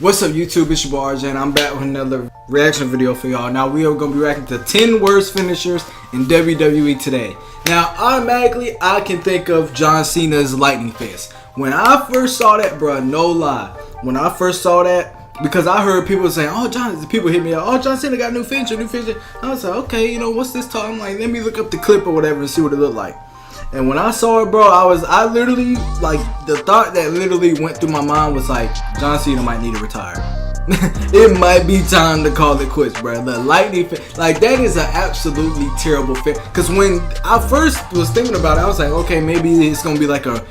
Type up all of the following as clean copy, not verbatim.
What's up YouTube, it's your boy RJ and I'm back with another reaction video for y'all. Now we are going to be reacting to 10 worst finishers in WWE today. Now automatically I can think of John Cena's lightning fist. When I first saw that, bro, no lie, when I first saw that, because I heard people saying, people hit me up, oh, John Cena got a new finisher. I was like, okay, you know, what's this talk? I'm like, let me look up the clip or whatever and see what it looked like. And when I saw it, bro, I literally, like, the thought that literally went through my mind was like, John Cena might need to retire. It might be time to call it quits, bro. The lightning fit, like, that is an absolutely terrible fit. Cause when I first was thinking about it, I was like, okay, maybe it's gonna be like a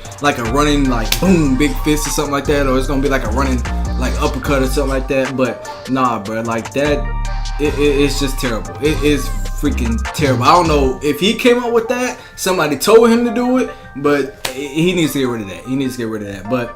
running, like, boom, big fist or something like that, or it's gonna be like a running, like, uppercut or something like that. But nah, bro, like that, it's just terrible. It is freaking terrible. I don't know if he came up with that, somebody told him to do it, but he needs to get rid of that. But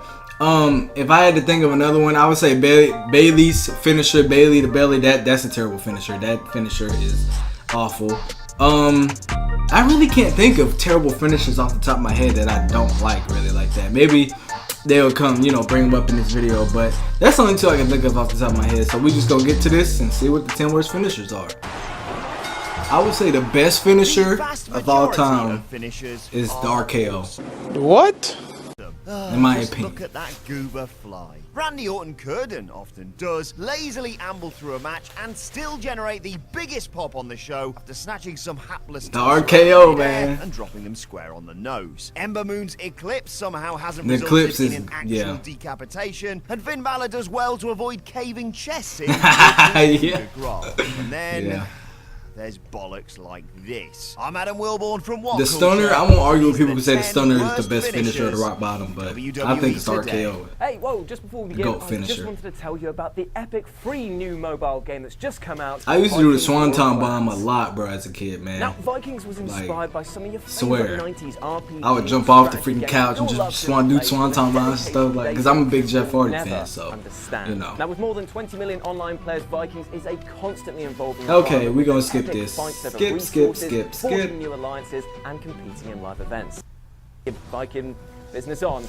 if I had to think of another one, I would say Bayley's finisher, Bayley the Belly. That's a terrible finisher. That finisher is awful. I really can't think of terrible finishers off the top of my head that I don't really like that. Maybe they'll come, you know, bring them up in this video, but that's the only two I can think of off the top of my head. So we just gonna get to this and see what the 10 worst finishers are. I would say the best finisher of all time is the RKO. What? In my opinion. Look at that goober fly. Randy Orton could, and often does, lazily amble through a match and still generate the biggest pop on the show after snatching some hapless the RKO, man, and dropping them square on the nose. Ember Moon's Eclipse somehow hasn't the resulted in an actual decapitation, and Finn Balor does well to avoid caving chests in. And then there's bollocks like this. I'm Adam Wilborn from What The Stunner, I won't argue with people who say the Stunner is the best finisher of the Rock Bottom, but I think it's RKO. Hey, whoa, just before we begin, I just wanted to tell you about the epic free new mobile game that's just come out. I used to do the Swanton Bomb a lot, bro, as a kid, man. Now, Vikings was inspired by some of your favorite 90s RPGs. I would jump off the freaking couch and just do Swanton Bombs and stuff, like, because I'm a big Jeff Hardy fan, so, you know. Now, with more than 20 million online players, Vikings is a constantly evolving. Okay, we're gonna skip this. Skip. Forging new alliances and competing in live events. Give Viking business on.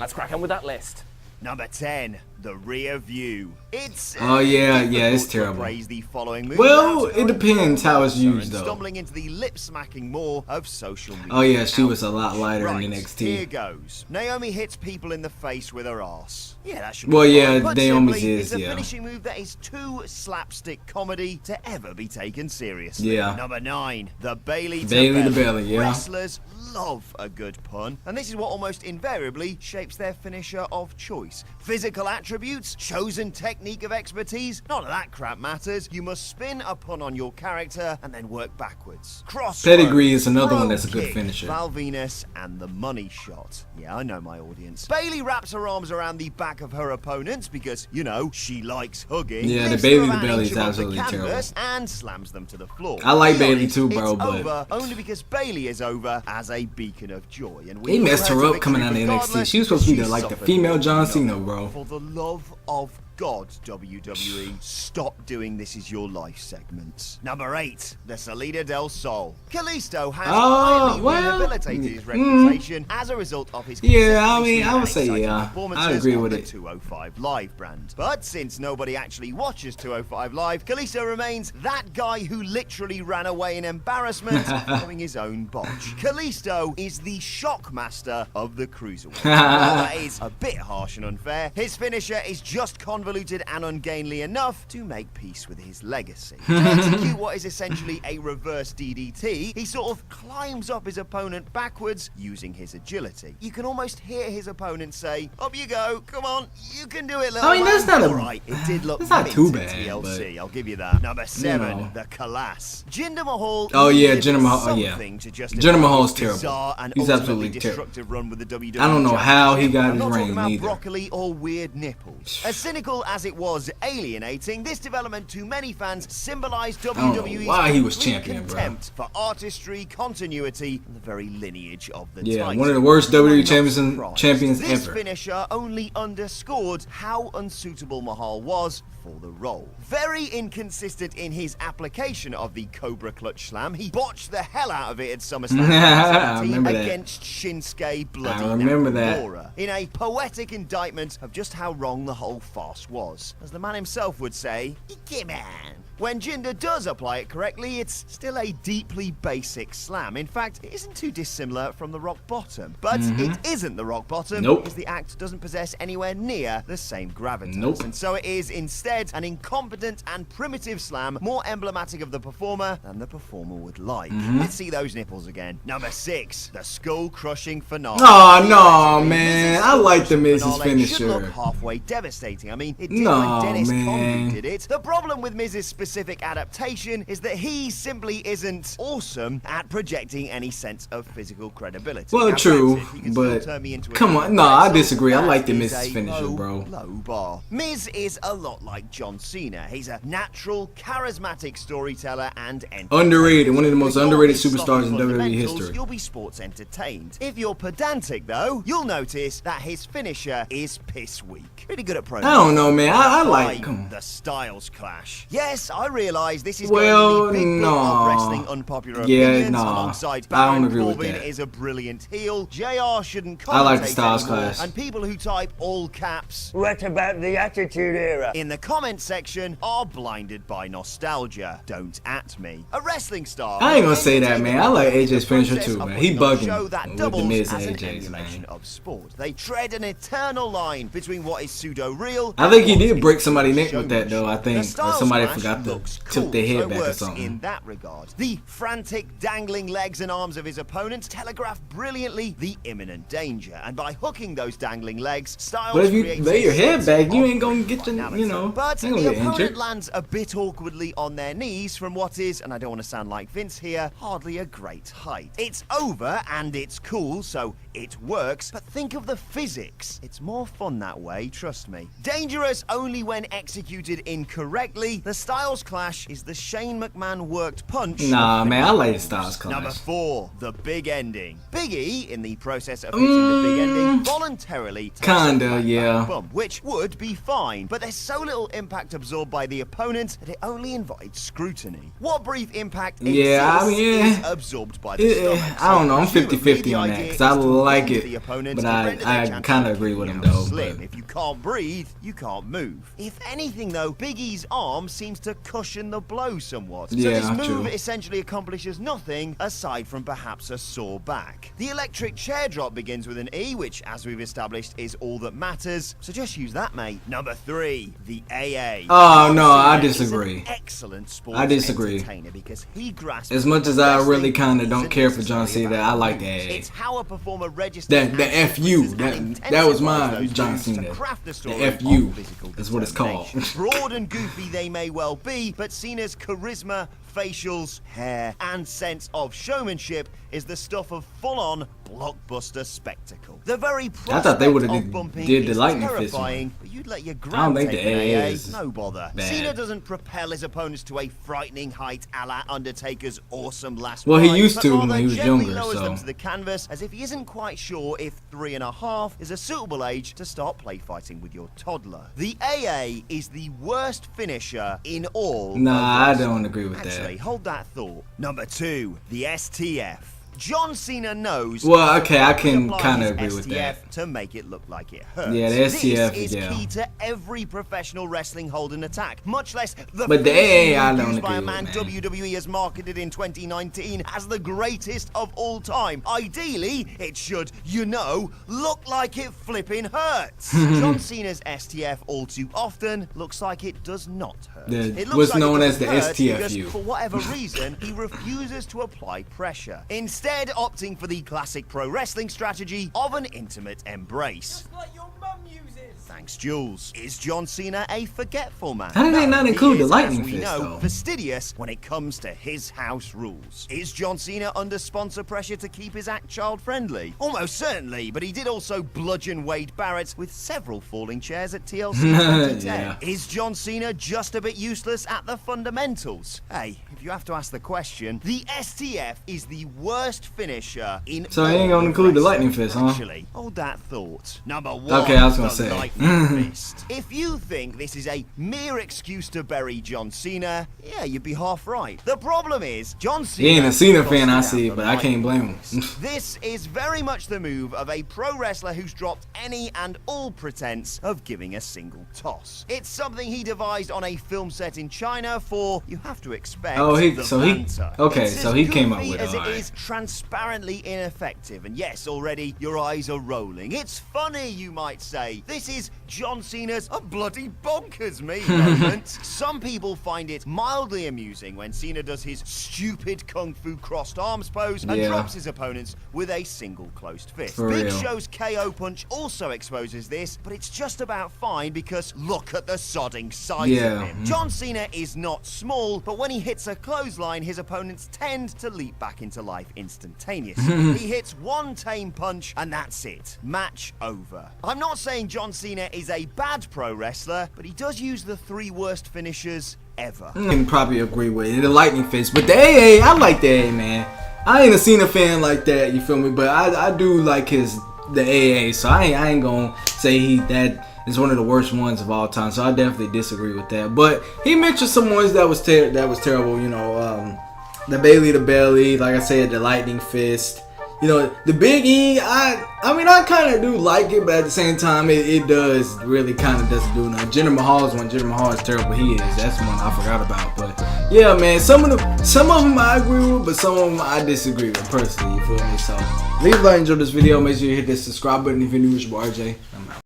Let's crack on with that list. Number 10, the rear view. It's it's terrible. Well, it depends how it's used, though. Stumbling into the lip-smacking maw of social media. Oh yeah, she was a lot lighter in NXT. Here goes. Naomi hits people in the face with her ass. Yeah, that should be Naomi's is, a finishing move that is too slapstick comedy to ever be taken seriously. Yeah. Number 9, the Bayley the Belly, yeah. Wrestlers love a good pun, and this is what almost invariably shapes their finisher of choice. Physical attributes, chosen technique of expertise, none of that crap matters. You must spin a pun on your character and then work backwards. Pedigree is another one that's a good finisher. Val Venus and the money shot. Yeah, I know my audience. Bayley wraps her arms around the back of her opponents because, you know, she likes hugging. Yeah, the Bayley the Belly is absolutely terrible. And slams them to the floor. I like Bayley too, bro, but over only because Bayley is over as a beacon of joy. And they messed her up coming out of NXT. She was supposed to be like the female John Cena, bro. For the love of God, WWE, stop doing This Is Your Life segments. Number 8, the Salida del Sol. Kalisto has highly rehabilitated his reputation as a result of his I would say I agree with it. 205 Live brand. But since nobody actually watches 205 Live, Kalisto remains that guy who literally ran away in embarrassment following his own botch. Kalisto is the shockmaster of the cruiserweight. While that is a bit harsh and unfair, his finisher is just convoluted and ungainly enough to make peace with his legacy. To execute what is essentially a reverse DDT, he sort of climbs up his opponent backwards using his agility. You can almost hear his opponent say, "Up you go, come on, you can do it, little man." That's not Alright, it did look not too bad, TLC, I'll give you that. Number 7, the Kalass. Jinder Mahal. Jinder Mahal, Jinder Mahal's terrible. He's absolutely terrible. Run with the WWE I don't know how he got his reign either. Broccoli or weird nipples. As cynical as it was alienating, this development to many fans symbolized WWE's contempt for artistry, continuity, and the very lineage of the title. One of the worst WWE champions ever. This finisher only underscored how unsuitable Mahal was for the role. Very inconsistent in his application of the Cobra Clutch Slam. He botched the hell out of it at SummerSlam 2017 against Shinsuke Bloody Nakamura in a poetic indictment of just how wrong the whole farce once was. As the man himself would say, "Ikeman." When Jinder does apply it correctly, it's still a deeply basic slam. In fact, it isn't too dissimilar from the rock bottom. But it isn't the rock bottom because the act doesn't possess anywhere near the same gravitas. And so it is instead an incompetent and primitive slam, more emblematic of the performer than the performer would like. Let's see those nipples again. Number 6, the skull-crushing finale. Oh, no, man. I like the Miz's finisher. Should look halfway devastating. I mean, it did when Dennis Condon did it. The problem with Miz's specific adaptation is that he simply isn't awesome at projecting any sense of physical credibility. Well, true, but come on. No, I disagree. I like the Miz's finisher, bro. Low bar. Miz is a lot like John Cena. He's a natural, charismatic storyteller and underrated. One of the most underrated superstars in WWE history. You'll be sports entertained. If you're pedantic, though, you'll notice that his finisher is piss weak. Pretty good at promos. I don't know, man. I like the Styles Clash. Yes, I realize this is well, going to be big no. wrestling unpopular opinions alongside I don't Baron agree with Corbin that. is a brilliant heel. JR shouldn't commentate I like the Styles anymore, Clash. and people who type all caps "What about the Attitude Era?" in the comment section are blinded by nostalgia. Don't at me. A wrestling star. I ain't gonna say that, man. I like AJ's finisher too, man. He bugging that with doubles the Miz as and an AJ's, emulation man. of sport. They tread an eternal line between what is pseudo real. I think he did break somebody's neck with that, though. I think, or somebody forgot to tilt their head back or something. In that regard, the frantic dangling legs and arms of his opponents telegraph brilliantly the imminent danger, and by hooking those dangling legs, Styles. But if you lay your head back, you ain't gonna get the, But ain't gonna the get opponent injured. lands a bit awkwardly on their knees from what is, and I don't want to sound like Vince here, hardly a great height. It's over and it's cool, so it works, but think of the physics. It's more fun that way, trust me. Dangerous only when executed incorrectly, the Styles Clash is the Shane McMahon worked punch. Nah, man, I like the Styles Clash. Number 4, the big ending. Big E, in the process of hitting the big ending, voluntarily takes Kinda, a back yeah. bump, which would be fine, but there's so little impact absorbed by the opponent that it only invites scrutiny. What brief impact is absorbed by the stomach. I don't know, I'm Presumably, 50-50 the on that, idea because is I to like wound it, the opponent but and render their I chances kind of of agree with kicking him, out though. slim. But If you can't breathe, you can't move. If anything, though, Big E's arm seems to cushion the blow somewhat. So Yeah, this move true. essentially accomplishes nothing aside from perhaps a sore back. The electric chair drop begins with an E, which, as we've established, is all that matters. So just use that, mate. Number 3, the AA. Oh, no, I Cena is disagree. an excellent sports I disagree. entertainer because he grasps as much as I really wrestling kind of don't isn't care for John necessarily Cena, about I like the moves. AA. It's how a performer registers The and FU, sequences and that was intensifies mine, those John moves to Cena. craft the story The FU of physical is what it's called. determination. Broad and goofy they may well be, but Cena's charisma, facials, hair, and sense of showmanship is the stuff of full-on blockbuster spectacle. The very I thought they would've prospect of bumping did the is lightning fist terrifying, one. but you'd let your I don't grand think take the an AA AA, is no bother. bad. Cena doesn't propel his opponents to a frightening height a la Undertaker's awesome last Well, he ride, used but to rather when he was gently younger, lowers so. them to the canvas as if he isn't quite sure if 3.5 is a suitable age to start play fighting with your toddler. The AA is the worst finisher in all. Nah, of I wrestling. don't agree with Actually, that. hold that thought. Number 2, the STF. John Cena knows. Well, okay, I can apply kinda his agree with STF that. to make it look like it hurts. Yeah, the STF, this is yeah. key to every professional wrestling hold and attack, much less the But the finishing AA, I move don't used by a agree man with, man. WWE has marketed in 2019 as the greatest of all time. Ideally, it should, look like it flipping hurts. John Cena's STF all too often looks like it does not hurt. It looks what's like it known as doesn't the hurt because, STFU. for whatever reason, he refuses to apply pressure, instead opting for the classic pro wrestling strategy of an intimate embrace. Like your mum uses. Thanks, Jules. Is John Cena a forgetful man? How did they not he include the is, lightning as we fist, know, though? fastidious when it comes to his house rules. Is John Cena under sponsor pressure to keep his act child-friendly? Almost certainly, but he did also bludgeon Wade Barrett with several falling chairs at TLC 2010. Yeah. Is John Cena just a bit useless at the fundamentals? Hey, if you have to ask the question, the STF is the worst finisher in So he all ain't gonna of include the wrestling. lightning fist, huh? Actually, hold that thought. Number 1. Okay, I was gonna the say. lightning fist. If you think this is a mere excuse to bury John Cena, yeah, you'd be half right. The problem is, John Cena... He ain't a Cena fan, I crossed see, down but the I can't blame him. fist. This is very much the move of a pro wrestler who's dropped any and all pretense of giving a single toss. It's something he devised on a film set in China for, you have to expect, okay, the so banter. he came up It's with as it. it is transparently ineffective, and yes, already your eyes are rolling. It's funny, you might say. This is John Cena's a bloody bonkers me moment. Some people find it mildly amusing when Cena does his stupid kung fu crossed arms pose and drops his opponents with a single closed fist. For Big real. Show's KO punch also exposes this, but it's just about fine because look at the sodding size of him. John Cena is not small, but when he hits a clothesline, his opponents tend to leap back into life instantaneously. He hits one tame punch and that's it. Match over. I'm not saying John Cena is a bad pro wrestler, but he does use the 3 worst finishers ever. I can probably agree with it. The lightning fist, but the AA, I like the AA, man. I ain't a Cena fan like that, you feel me? But I do like the AA, so I ain't gonna say that is one of the worst ones of all time. So I definitely disagree with that. But he mentioned some ones that was terrible. You know, the Bailey to Belly, like I said, the lightning fist. You know, the Big E, I mean, I kind of do like it, but at the same time, it does really kind of doesn't do nothing. Jinder Mahal's one. Jinder Mahal is terrible. He is. That's one I forgot about. But yeah, man, some of them I agree with, but some of them I disagree with personally. You feel me? So leave a like, enjoy this video. Make sure you hit that subscribe button if you're new. It's your boy RJ. I'm out.